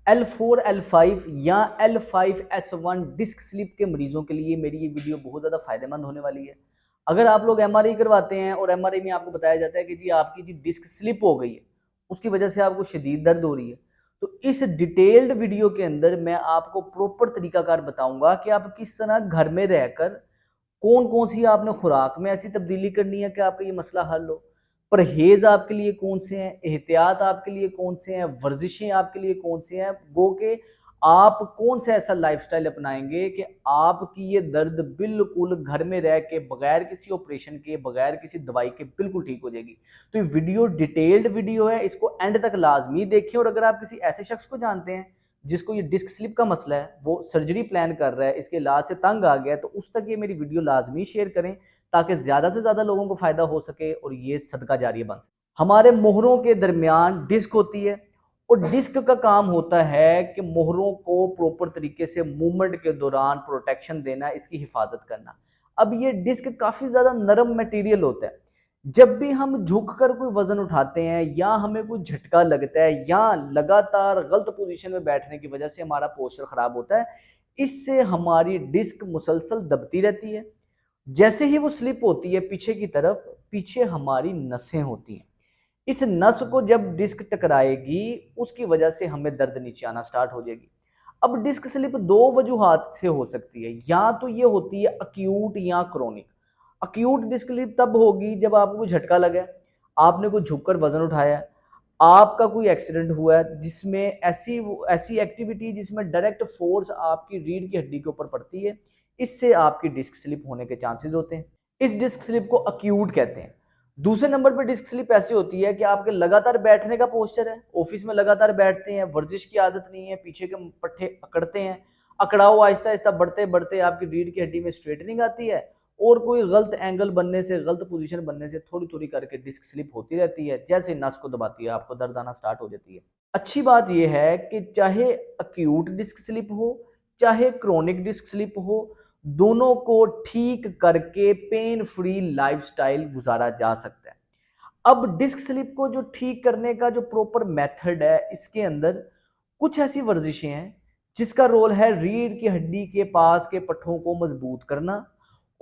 L4, L5 या L5S1 disc slip के मरीजों के लिए मेरी ये वीडियो बहुत ज़्यादा फायदेमंद होने वाली है। अगर आप लोग एमआरआई करवाते हैं और एमआरआई में आपको बताया जाता है कि जी आपकी जी डिस्क स्लिप हो गई है, उसकी वजह से आपको शदीद दर्द हो रही है, तो इस डिटेल्ड वीडियो के अंदर मैं आपको प्रॉपर तरीकाकार बताऊंगा कि आप किस तरह घर में रहकर कौन कौन सी आपने खुराक में ऐसी तब्दीली करनी है कि आपका ये मसला हल हो, परहेज आपके लिए कौन से हैं, एहतियात आपके लिए कौन से हैं, वर्जिशें आपके लिए कौन से हैं, गो के आप कौन सा ऐसा लाइफस्टाइल अपनाएंगे कि आपकी ये दर्द बिल्कुल घर में रह के बगैर किसी ऑपरेशन के बगैर किसी दवाई के बिल्कुल ठीक हो जाएगी। तो ये वीडियो डिटेल्ड वीडियो है, इसको एंड तक लाजमी देखें। और अगर आप किसी ऐसे शख्स को जानते हैं जिसको ये डिस्क स्लिप का मसला है, वो सर्जरी प्लान कर रहा है, इसके इलाज से तंग आ गया है, तो उस तक ये मेरी वीडियो लाजमी शेयर करें ताकि ज़्यादा से ज़्यादा लोगों को फ़ायदा हो सके और ये सदका जारिया बन सके। हमारे मोहरों के दरमियान डिस्क होती है और डिस्क का काम होता है कि मोहरों को प्रॉपर तरीके से मूवमेंट के दौरान प्रोटेक्शन देना, इसकी हिफाजत करना। अब ये डिस्क काफ़ी ज़्यादा नरम मटेरियल होता है। जब भी हम झुक कर कोई वजन उठाते हैं या हमें कोई झटका लगता है या लगातार गलत पोजीशन में बैठने की वजह से हमारा पोस्चर खराब होता है, इससे हमारी डिस्क मुसलसल दबती रहती है। जैसे ही वो स्लिप होती है पीछे की तरफ, पीछे हमारी नसें होती हैं। इस नस को जब डिस्क टकराएगी उसकी वजह से हमें दर्द नीचे आना स्टार्ट हो जाएगी। अब डिस्क स्लिप दो वजूहात से हो सकती है, या तो ये होती है अक्यूट या क्रोनिक। अक्यूट डिस्क स्लिप तब होगी जब आपको कोई झटका लगा है, आपने कोई झुककर वजन उठाया है, आपका कोई एक्सीडेंट हुआ है जिसमें ऐसी ऐसी एक्टिविटी जिसमें डायरेक्ट फोर्स आपकी रीढ़ की हड्डी के ऊपर पड़ती है, इससे आपकी डिस्क स्लिप होने के चांसेस होते हैं। इस डिस्क स्लिप को अक्यूट कहते हैं। दूसरे नंबर पर डिस्क स्लिप ऐसी होती है कि आपके लगातार बैठने का पोस्चर है, ऑफिस में लगातार बैठते हैं, वर्जिश की आदत नहीं है, पीछे के पट्टे अकड़ते हैं, अकड़ाव आहिस्ता आहिस्ता बढ़ते बढ़ते आपकी रीढ़ की हड्डी में स्ट्रेटनिंग आती है और कोई गलत एंगल बनने से, गलत पोजीशन बनने से थोड़ी थोड़ी करके डिस्क स्लिप होती रहती है। जैसे नस को दबाती है आपको दर्द आना स्टार्ट हो जाती है। अच्छी बात यह है कि चाहे अक्यूट डिस्क स्लिप हो चाहे क्रोनिक डिस्क स्लिप हो, दोनों को ठीक करके पेन फ्री लाइफस्टाइल गुजारा जा सकता है। अब डिस्क स्लिप को जो ठीक करने का जो प्रॉपर मेथड है, इसके अंदर कुछ ऐसी वर्जिशें हैं जिसका रोल है रीढ़ की हड्डी के पास के पट्टों को मजबूत करना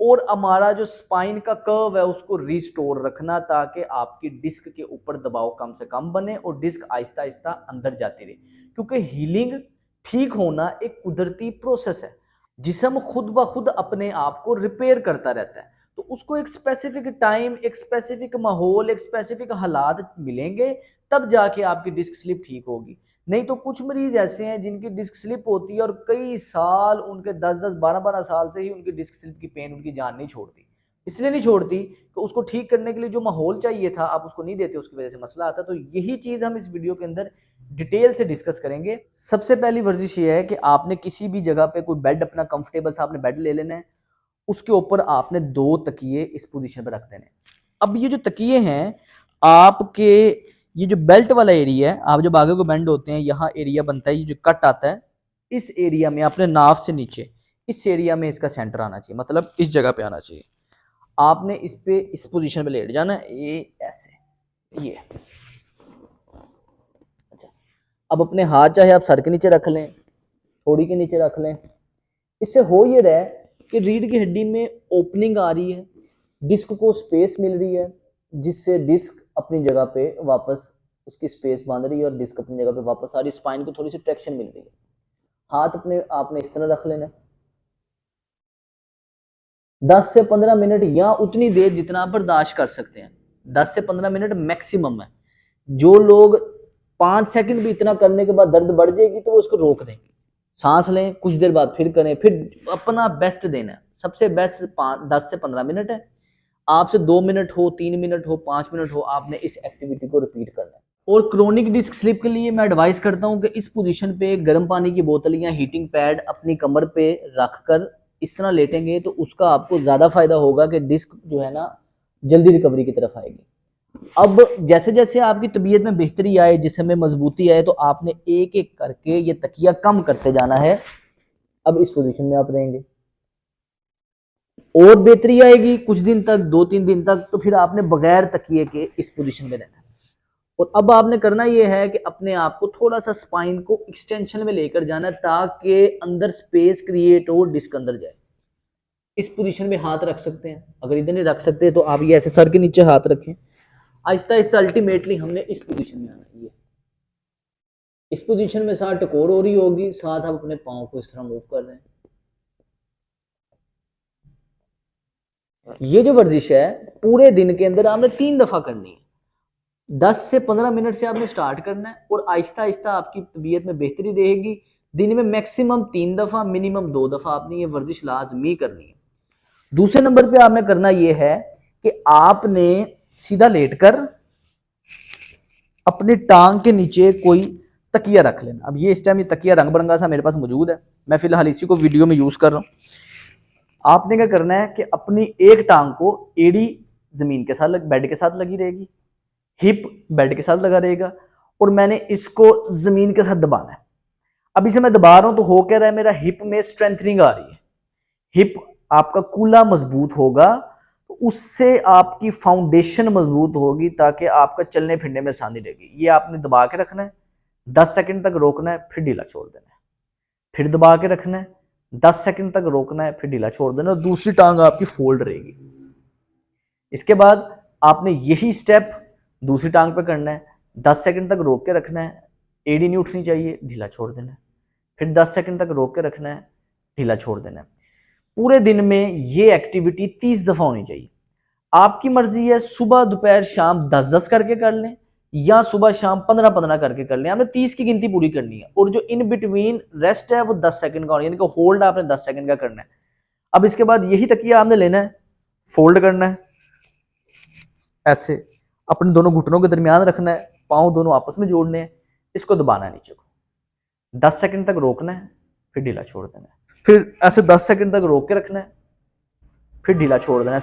और हमारा जो स्पाइन का कर्व है उसको रिस्टोर रखना, ताकि आपकी डिस्क के ऊपर दबाव कम से कम बने और डिस्क आहिस्ता आहिस्ता अंदर जाती रहे। क्योंकि हीलिंग, ठीक होना एक कुदरती प्रोसेस है। जिस्म खुद ब खुद अपने आप को रिपेयर करता रहता है, तो उसको एक स्पेसिफिक टाइम, एक स्पेसिफिक माहौल, एक स्पेसिफिक हालात मिलेंगे, तब जाके आपकी डिस्क स्लिप ठीक होगी। नहीं तो कुछ मरीज ऐसे हैं जिनकी डिस्क स्लिप होती है और कई साल, उनके 10-10, 12-12 साल से ही उनकी डिस्क स्लिप की पेन उनकी जान नहीं छोड़ती। इसलिए नहीं छोड़ती कि उसको ठीक करने के लिए जो माहौल चाहिए था आप उसको नहीं देते, उसकी वजह से मसला आता। तो यही चीज हम इस वीडियो के अंदर डिटेल से डिस्कस करेंगे। सबसे पहली वर्जिश ये है कि आपने किसी भी जगह पे कोई बेड, अपना कंफर्टेबल सा आपने बेड ले लेना है, उसके ऊपर आपने 2 तकिए इस पोजीशन पे रख देने हैं। अब ये जो तकिए हैं आपके, ये जो बेल्ट वाला एरिया है, आप जब आगे को बेंड होते हैं यहाँ एरिया बनता है, ये जो कट आता है, इस एरिया में अपने नाफ से नीचे इस एरिया में इसका सेंटर आना चाहिए, मतलब इस जगह पे आना चाहिए। आपने इस पे इस पोजीशन पे लेट जाना है, ये ऐसे, ये। अच्छा, अब अपने हाथ चाहे आप सर के नीचे रख लें, थोड़ी के नीचे रख लें। इससे हो ये रहा है कि रीढ़ की हड्डी में ओपनिंग आ रही है, डिस्क को स्पेस मिल रही है, जिससे डिस्क अपनी जगह पे वापस उसकी स्पेस बांध रही है और डिस्क अपनी जगह पे वापस आ रही है। स्पाइन को थोड़ी सी ट्रैक्शन मिल रही है। हाथ अपने आपने इस तरह रख लेना, 10 से 15 मिनट या उतनी देर जितना आप बर्दाश्त कर सकते हैं। 10 से 15 मिनट मैक्सिमम है। जो लोग 5 सेकंड भी इतना करने के बाद दर्द बढ़ जाएगी तो वो उसको रोक दें, सांस लें, कुछ देर बाद फिर करें, फिर अपना बेस्ट देना है। सबसे बेस्ट 10 से 15 मिनट है। आपसे 2 मिनट हो, 3 मिनट हो, 5 मिनट हो, आपने इस एक्टिविटी को रिपीट करना है। और क्रोनिक डिस्क स्लिप के लिए मैं एडवाइस करता हूं कि इस पोजीशन पे गर्म पानी की बोतल या हीटिंग पैड अपनी कमर पे रखकर इस तरह लेटेंगे तो उसका आपको ज्यादा फायदा होगा कि डिस्क जो है ना जल्दी रिकवरी की तरफ आएगी। अब जैसे जैसे आपकी तबीयत में बेहतरी आए, जिस्म में मजबूती आए, तो आपने एक एक करके ये तकिया कम करते जाना है। अब इस पोजीशन में आप रहेंगे, और बेहतरी आएगी कुछ दिन तक, 2-3 दिन तक, तो फिर आपने बगैर तकिए के इस पोजीशन में रहना है। और अब आपने करना ये है कि अपने आप को थोड़ा सा स्पाइन को एक्सटेंशन में लेकर जाना ताकि अंदर स्पेस क्रिएट हो, डिस्क अंदर जाए। इस पोजीशन में हाथ रख सकते हैं, अगर इधर नहीं रख सकते तो आप ये ऐसे सर के नीचे हाथ रखें। आहिस्ता आहिस्ता अल्टीमेटली हमने इस पोजीशन में आना है। इस पोजीशन में साथ टकोर हो रही होगी, साथ आप अपने पाँव को इस तरह मूव कर रहे हैं। ये जो वर्जिश है पूरे दिन के अंदर आपने 3 दफा करनी है। 10 से 15 मिनट से आपने स्टार्ट करना है और आहिस्ता आहिस्ता आपकी तबीयत में बेहतरी रहेगी। दिन में मैक्सिमम 3 दफा, मिनिमम 2 दफा आपने ये वर्जिश लाजमी करनी है। दूसरे नंबर पे आपने करना ये है कि आपने सीधा लेटकर अपनी टांग के नीचे कोई तकिया रख लेना। अब ये इस टाइम ये तकिया रंग बिरंगा सा मेरे पास मौजूद है, मैं फिलहाल इसी को वीडियो में यूज कर रहा हूं। आपने क्या करना है कि अपनी एक टांग को एड़ी जमीन के साथ बेड के साथ लगी रहेगी, हिप बेड के साथ लगा रहेगा और मैंने इसको जमीन के साथ दबाना है। अब इसे मैं दबा रहा हूं तो हो क्या रहा है, मेरा हिप में स्ट्रेंथनिंग आ रही है। हिप आपका कूल्हा मजबूत होगा तो उससे आपकी फाउंडेशन मजबूत होगी ताकि आपका चलने फिरने में आसानी रहेगी। ये आपने दबा के रखना है, 10 सेकंड तक रोकना है, फिर ढीला छोड़ देना है। फिर दबा के रखना है, 10 सेकंड तक रोकना है, फिर ढीला छोड़ देना और दूसरी टांग आपकी फोल्ड रहेगी। इसके बाद आपने यही स्टेप दूसरी टांग पे करना है, 10 सेकंड तक रोक के रखना है, एड़ी नहीं उठनी चाहिए, ढीला छोड़ देना है। फिर 10 सेकंड तक रोक के रखना है, ढीला छोड़ देना है। पूरे दिन में ये एक्टिविटी 30 दफा होनी चाहिए। आपकी मर्जी है सुबह दोपहर शाम 10-10 करके कर लें या सुबह शाम 15-15 करके कर लें। आपने 30 की गिनती पूरी करनी है और जो इन बिटवीन रेस्ट है वो 10 सेकंड का होना, यानी कि होल्ड आपने 10 सेकंड का करना है। अब इसके बाद यही तकिया आपने लेना है, फोल्ड करना है, ऐसे अपने दोनों घुटनों के दरमियान रखना है, पांव दोनों आपस में जोड़ने हैं, इसको दबाना है नीचे को, 10 सेकंड तक रोकना है, फिर ढीला छोड़ देना है। फिर ऐसे 10 सेकंड तक रोक के रखना है, फिर ढीला छोड़ देना है।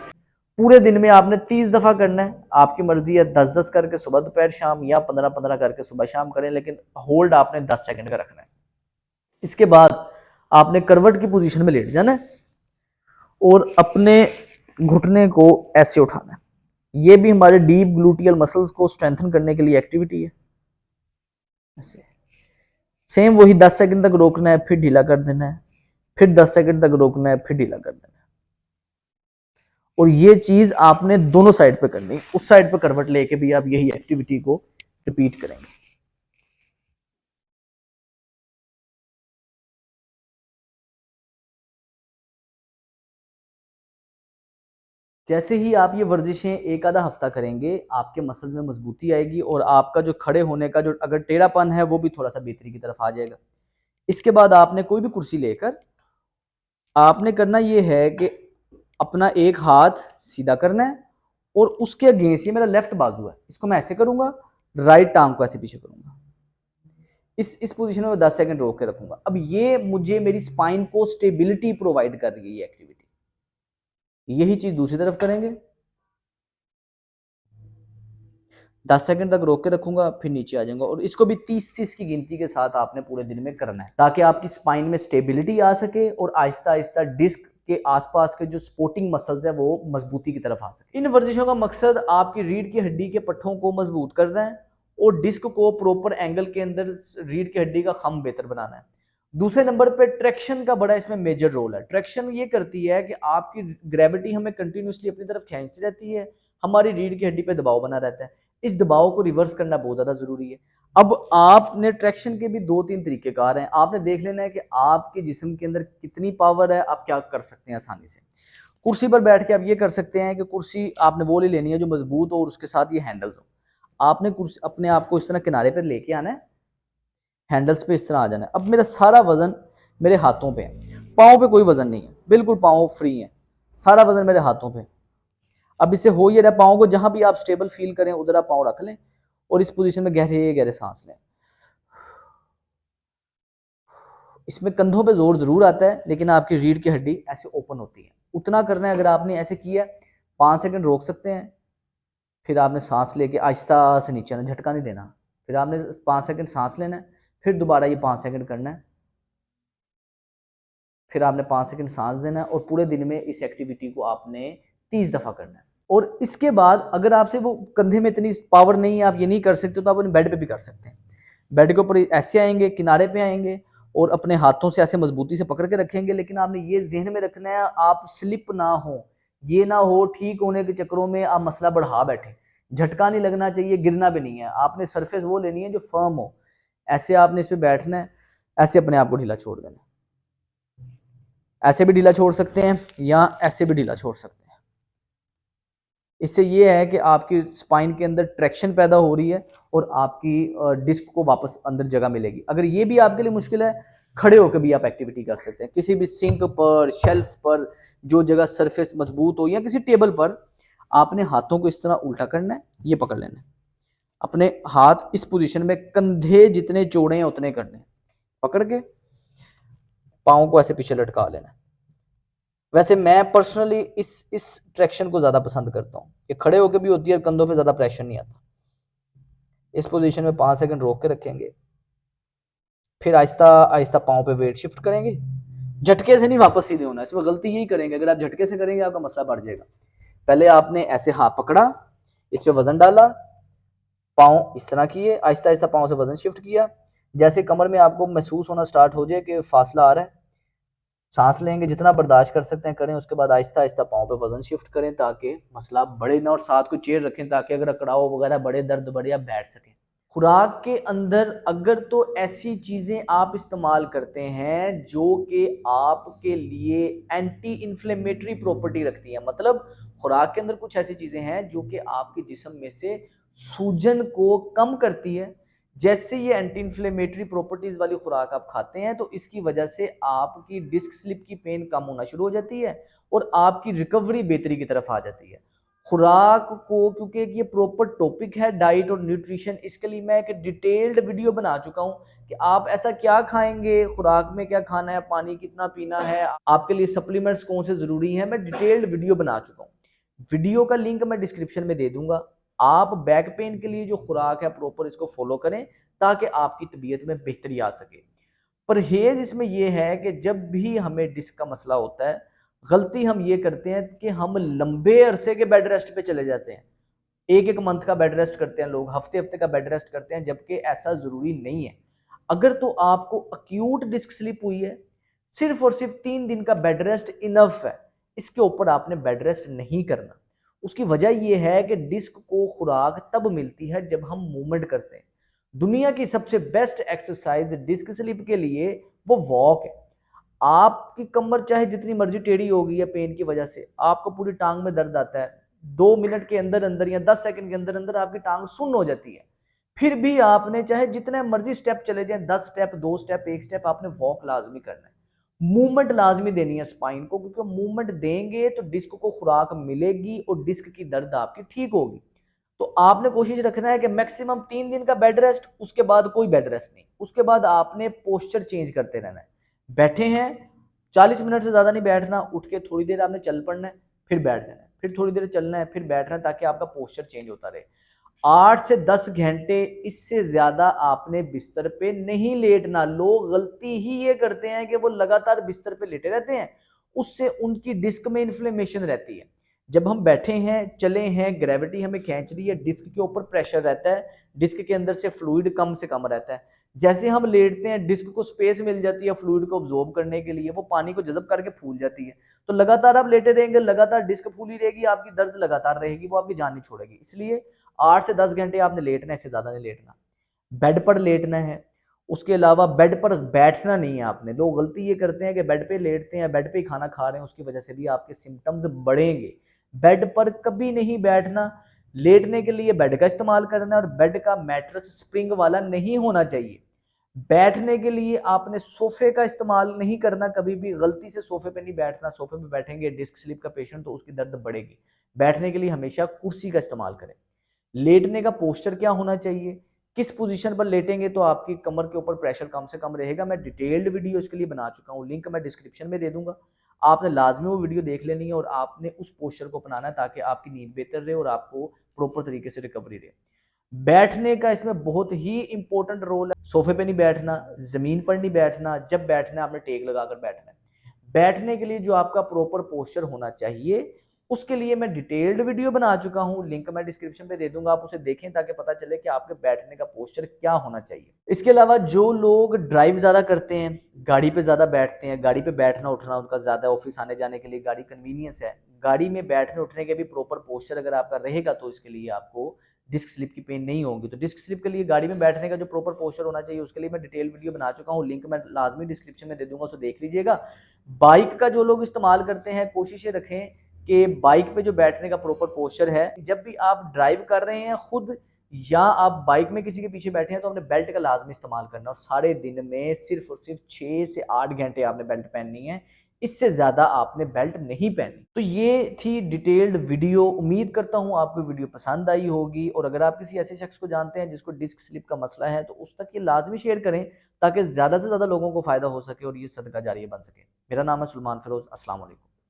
पूरे दिन में आपने 30 दफा करना है। आपकी मर्जी है 10-10 करके सुबह दोपहर शाम या 15-15 करके सुबह शाम करें, लेकिन होल्ड आपने 10 सेकंड का रखना है। इसके बाद आपने करवट की पोजीशन में लेट जाना है और अपने घुटने को ऐसे उठाना है। ये भी हमारे डीप ग्लूटियल मसल्स को स्ट्रेंथन करने के लिए एक्टिविटी है। ऐसे सेम वही 10 सेकंड तक रोकना है, फिर ढीला कर देना है, फिर 10 सेकंड तक रोकना है, फिर ढीला कर देना है। और ये चीज आपने दोनों साइड पे करनी, उस साइड पे करवट लेके भी आप यही एक्टिविटी को रिपीट करेंगे। जैसे ही आप ये वर्जिशें एक आधा हफ्ता करेंगे आपके मसल्स में मजबूती आएगी और आपका जो खड़े होने का जो अगर टेढ़ापन है वो भी थोड़ा सा बेहतरी की तरफ आ जाएगा। इसके बाद आपने कोई भी कुर्सी लेकर आपने करना ये है कि अपना एक हाथ सीधा करना है और उसके अगेंस्ट, ये मेरा लेफ्ट बाजू है, इसको मैं ऐसे करूंगा, राइट टांग को ऐसे पीछे करूंगा, इस पोजीशन में 10 सेकंड रोक के रखूंगा। अब ये मुझे मेरी स्पाइन को स्टेबिलिटी प्रोवाइड कर रही है ये एक्टिविटी। यही चीज दूसरी तरफ करेंगे, 10 सेकंड तक रोक के रखूंगा, फिर नीचे आ जाऊंगा और इसको भी 30 की गिनती के साथ आपने पूरे दिन में करना है ताकि आपकी स्पाइन में स्टेबिलिटी आ सके और आहिस्ता आहिस्ता डिस्क के आसपास के जो सपोर्टिंग मसल्स है वो मजबूती की तरफ आ सके। इन वर्जिशों का मकसद आपकी रीढ़ की हड्डी के पट्टों को मजबूत करना है और डिस्क को प्रॉपर एंगल के अंदर रीढ़ की हड्डी का खम बेहतर बनाना है। दूसरे नंबर पे ट्रैक्शन का बड़ा इसमें मेजर रोल है। ट्रैक्शन ये करती है कि आपकी ग्रेविटी हमें कंटिन्यूसली अपनी तरफ खींचती रहती है, हमारी रीढ़ की हड्डी पे दबाव बना रहता है। इस दबाव को रिवर्स करना बहुत ज्यादा जरूरी है। अब आपने ट्रैक्शन के भी 2-3 तरीकेकार हैं, आपने देख लेना है कि आपके जिस्म के अंदर कितनी पावर है, आप क्या कर सकते हैं आसानी से। कुर्सी पर बैठ के आप ये कर सकते हैं कि कुर्सी आपने वो ले लेनी है जो मजबूत हो और उसके साथ ये हैंडल हो। आपने कुर्सी अपने आप को इस तरह किनारे पर लेके आना है, हैंडल्स पे इस तरह आ जाना है। अब मेरा सारा वजन मेरे हाथों पे है, पाँव पे कोई वजन नहीं है, बिल्कुल पाँव फ्री है, सारा वजन मेरे हाथों पे। अब इसे हो ये रहा, पाँव को जहां भी आप स्टेबल फील करें उधर आप पाँव रख लें और इस पोजीशन में गहरे गहरे सांस लें। इसमें कंधों पे जोर जरूर आता है लेकिन आपकी रीढ़ की हड्डी ऐसे ओपन होती है, उतना करना है। अगर आपने ऐसे किया 5 सेकंड रोक सकते हैं, फिर आपने सांस लेके आहिस्ता से नीचे आना, झटका नहीं देना, फिर आपने 5 सेकंड सांस लेना है, फिर दोबारा ये 5 सेकंड करना है, फिर आपने 5 सेकंड सांस देना है और पूरे दिन में इस एक्टिविटी को आपने 30 दफा करना है। और इसके बाद अगर आपसे वो कंधे में इतनी पावर नहीं है, आप ये नहीं कर सकते, तो आप अपने बेड पे भी कर सकते हैं। बेड के ऊपर ऐसे आएंगे, किनारे पे आएंगे और अपने हाथों से ऐसे मजबूती से पकड़ के रखेंगे। लेकिन आपने ये ज़हन में रखना है आप स्लिप ना हो, ये ना हो ठीक होने के चक्करों में आप मसला बढ़ा बैठे। झटका नहीं लगना चाहिए, गिरना भी नहीं है। आपने सरफेस वो लेनी है जो फर्म हो। ऐसे आपने इस पे बैठना है, ऐसे अपने आप को ढीला छोड़ देना है। ऐसे भी ढीला छोड़ सकते हैं या ऐसे भी ढीला छोड़ सकते हैं। इससे ये है कि आपकी स्पाइन के अंदर ट्रैक्शन पैदा हो रही है और आपकी डिस्क को वापस अंदर जगह मिलेगी। अगर ये भी आपके लिए मुश्किल है, खड़े होकर भी आप एक्टिविटी कर सकते हैं। किसी भी सिंक पर, शेल्फ पर, जो जगह सरफेस मजबूत हो, या किसी टेबल पर आपने हाथों को इस तरह उल्टा करना है, ये पकड़ लेना है। अपने हाथ इस पोजीशन में कंधे जितने चौड़े हैं उतने करने हैं। पकड़ के पाँव को ऐसे पीछे लटका लेना है। वैसे मैं पर्सनली इस ट्रैक्शन को ज्यादा पसंद करता हूँ कि खड़े होकर भी होती है, कंधों पे ज्यादा प्रेशर नहीं आता। इस पोजीशन में 5 सेकंड रोक के रखेंगे, फिर आहिस्ता आहिस्ता पाँव पे वेट शिफ्ट करेंगे। झटके से नहीं वापस सीधे होना है, इसमें गलती यही करेंगे। अगर आप झटके से करेंगे आपका मसला बढ़ जाएगा। पहले आपने ऐसे हाथ पकड़ा, इस पे वजन डाला, पाँव इस तरह किए, आहिस्ता आहिस्ता पाँव से वजन शिफ्ट किया। जैसे कमर में आपको महसूस होना स्टार्ट हो जाए कि फासला आ रहा है, सांस लेंगे, जितना बर्दाश्त कर सकते हैं करें। उसके बाद आहिस्ता आहिस्ता पाँव पे वजन शिफ्ट करें ताकि मसला बढ़े ना, और साथ को चेयर रखें ताकि अगर अकड़ाव वगैरह बढ़े, दर्द बढ़े, आप बैठ सकें। खुराक के अंदर अगर तो ऐसी चीजें आप इस्तेमाल करते हैं जो कि आपके लिए एंटी इन्फ्लेमेटरी प्रॉपर्टी रखती हैं, मतलब खुराक के अंदर कुछ ऐसी चीजें हैं जो कि आपके जिस्म में से सूजन को कम करती है, जैसे ये एंटी इन्फ्लेमेटरी प्रॉपर्टीज वाली खुराक आप खाते हैं, तो इसकी वजह से आपकी डिस्क स्लिप की पेन कम होना शुरू हो जाती है और आपकी रिकवरी बेहतरी की तरफ आ जाती है। खुराक को, क्योंकि ये प्रॉपर टॉपिक है डाइट और न्यूट्रिशन, इसके लिए मैं एक डिटेल्ड वीडियो बना चुका हूं कि आप ऐसा क्या खाएंगे, खुराक में क्या खाना है, पानी कितना पीना है, आपके लिए सप्लीमेंट्स कौन से जरूरी हैं। मैं डिटेल्ड वीडियो बना चुका हूं, वीडियो का लिंक मैं डिस्क्रिप्शन में दे दूंगा। आप बैक पेन के लिए जो खुराक है प्रॉपर इसको फॉलो करें ताकि आपकी तबीयत में बेहतरी आ सके। परहेज इसमें यह है कि जब भी हमें डिस्क का मसला होता है, गलती हम ये करते हैं कि हम लंबे अरसे के बेड रेस्ट पे चले जाते हैं। एक एक मंथ का बेड रेस्ट करते हैं लोग, हफ्ते हफ्ते का बेड रेस्ट करते हैं, जबकि ऐसा जरूरी नहीं है। अगर तो आपको अक्यूट डिस्क स्लिप हुई है, सिर्फ और सिर्फ 3 दिन का बेड रेस्ट इनफ है। इसके ऊपर आपने बेड रेस्ट नहीं करना। उसकी वजह यह है कि डिस्क को खुराक तब मिलती है जब हम मूवमेंट करते हैं। दुनिया की सबसे बेस्ट एक्सरसाइज डिस्क स्लिप के लिए वो वॉक है। आपकी कमर चाहे जितनी मर्जी टेढ़ी हो गई है पेन की वजह से, आपको पूरी टांग में दर्द आता है, 2 मिनट के अंदर अंदर या 10 सेकंड के अंदर अंदर आपकी टांग सुन्न हो जाती है, फिर भी आपने चाहे जितने मर्जी स्टेप चले जाए, 10 स्टेप, 2 स्टेप, 1 स्टेप, आपने वॉक लाजमी करना है। मूवमेंट लाजमी देनी है स्पाइन को, क्योंकि मूवमेंट देंगे तो डिस्क को खुराक मिलेगी और डिस्क की दर्द आपकी ठीक होगी। तो आपने कोशिश रखना है कि मैक्सिमम 3 दिन का बेड रेस्ट, उसके बाद कोई बेड रेस्ट नहीं। उसके बाद आपने पोस्चर चेंज करते रहना है। बैठे हैं, 40 मिनट से ज्यादा नहीं बैठना, उठ के थोड़ी देर आपने चल पड़ना है, फिर बैठ जाना है, फिर थोड़ी देर चलना है, फिर बैठना है, ताकि आपका पोस्चर चेंज होता रहे। 8 से 10 घंटे इससे ज्यादा आपने बिस्तर पे नहीं लेटना। लोग गलती ही ये करते हैं कि वो लगातार बिस्तर पे लेटे रहते हैं, उससे उनकी डिस्क में इन्फ्लेमेशन रहती है। जब हम बैठे हैं, चले हैं, ग्रेविटी हमें खींच रही है, डिस्क के ऊपर प्रेशर रहता है, डिस्क के अंदर से फ्लूइड कम से कम रहता है। जैसे हम लेटते हैं, डिस्क को स्पेस मिल जाती है फ्लूइड को ऑब्जॉर्ब करने के लिए, वो पानी को जज़ब करके फूल जाती है। तो लगातार आप लेटे रहेंगे, लगातार डिस्क फूली रहेगी, आपकी दर्द लगातार रहेगी, वो आपकी जान नहीं छोड़ेगी। इसलिए 8 से 10 घंटे आपने लेटना है, इससे ज्यादा नहीं लेटना। बेड पर लेटना है, उसके अलावा बेड पर बैठना नहीं है आपने। लोग गलती ये करते हैं कि बेड पे लेटते हैं, बेड पे ही खाना खा रहे हैं, उसकी वजह से भी आपके सिम्टम्स बढ़ेंगे। बेड पर कभी नहीं बैठना। लेटने के लिए बेड का इस्तेमाल करना है, और बेड का मैट्रेस स्प्रिंग वाला नहीं होना चाहिए। बैठने के लिए आपने सोफे का इस्तेमाल नहीं करना, कभी भी गलती से सोफे पे नहीं बैठना। सोफे पे बैठेंगे डिस्क स्लिप का पेशेंट तो उसकी दर्द बढ़ेगी। बैठने के लिए हमेशा कुर्सी का इस्तेमाल करें। लेटने का पोस्चर क्या होना चाहिए, किस पोजीशन पर लेटेंगे तो आपकी कमर के ऊपर प्रेशर कम से कम रहेगा, मैं डिटेल्ड वीडियो इसके लिए बना चुका हूँ, लिंक मैं डिस्क्रिप्शन में दे दूंगा। आपने लाजमी वो वीडियो देख लेनी है और आपने उस पोस्चर को अपनाना है ताकि आपकी नींद बेहतर रहे और आपको प्रॉपर तरीके से रिकवरी रहे। बैठने का इसमें बहुत ही इंपॉर्टेंट रोल है। सोफे पे नहीं बैठना, जमीन पर नहीं बैठना, जब बैठना है आपने टेक लगाकर बैठना है। बैठने के लिए जो आपका प्रॉपर पोस्चर होना चाहिए उसके लिए मैं डिटेल्ड वीडियो बना चुका हूं, लिंक मैं डिस्क्रिप्शन पे दे दूंगा, आप उसे देखें ताकि पता चले कि आपके बैठने का पोस्चर क्या होना चाहिए। इसके अलावा जो लोग ड्राइव ज्यादा करते हैं, गाड़ी पे ज्यादा बैठते हैं, गाड़ी पे बैठना उठना उनका ज्यादा, ऑफिस आने जाने के लिए गाड़ी कन्वीनियंस है, गाड़ी में बैठने उठने के भी प्रॉपर पोस्चर अगर आपका रहेगा तो इसके लिए आपको डिस्क स्लिप की पेन नहीं होगी। तो डिस्क स्लिप के लिए गाड़ी में बैठने का जो प्रॉपर पोस्चर होना चाहिए उसके लिए मैं डिटेल वीडियो बना चुका हूँ, लिंक मैं लाजमी डिस्क्रिप्शन में दे दूंगा, उसे देख लीजिएगा। बाइक का जो लोग इस्तेमाल करते हैं, कोशिश ये रखें कि बाइक पे जो बैठने का प्रॉपर पोस्चर है, जब भी आप ड्राइव कर रहे हैं खुद या आप बाइक में किसी के पीछे बैठे हैं तो आपने बेल्ट का लाजमी इस्तेमाल करना, और सारे दिन में सिर्फ और सिर्फ 6 से 8 घंटे आपने बेल्ट पहननी है, इससे ज्यादा आपने बेल्ट नहीं पहनी। तो ये थी डिटेल्ड वीडियो, उम्मीद करता हूं आपको वीडियो पसंद आई होगी, और अगर आप किसी ऐसे शख्स को जानते हैं जिसको डिस्क स्लिप का मसला है तो उस तक ये लाजमी शेयर करें ताकि ज्यादा से ज्यादा लोगों को फायदा हो सके और ये सदका जारिया बन सके। मेरा नाम है सुलमान फिरोज। अस्सलाम वालेकुम।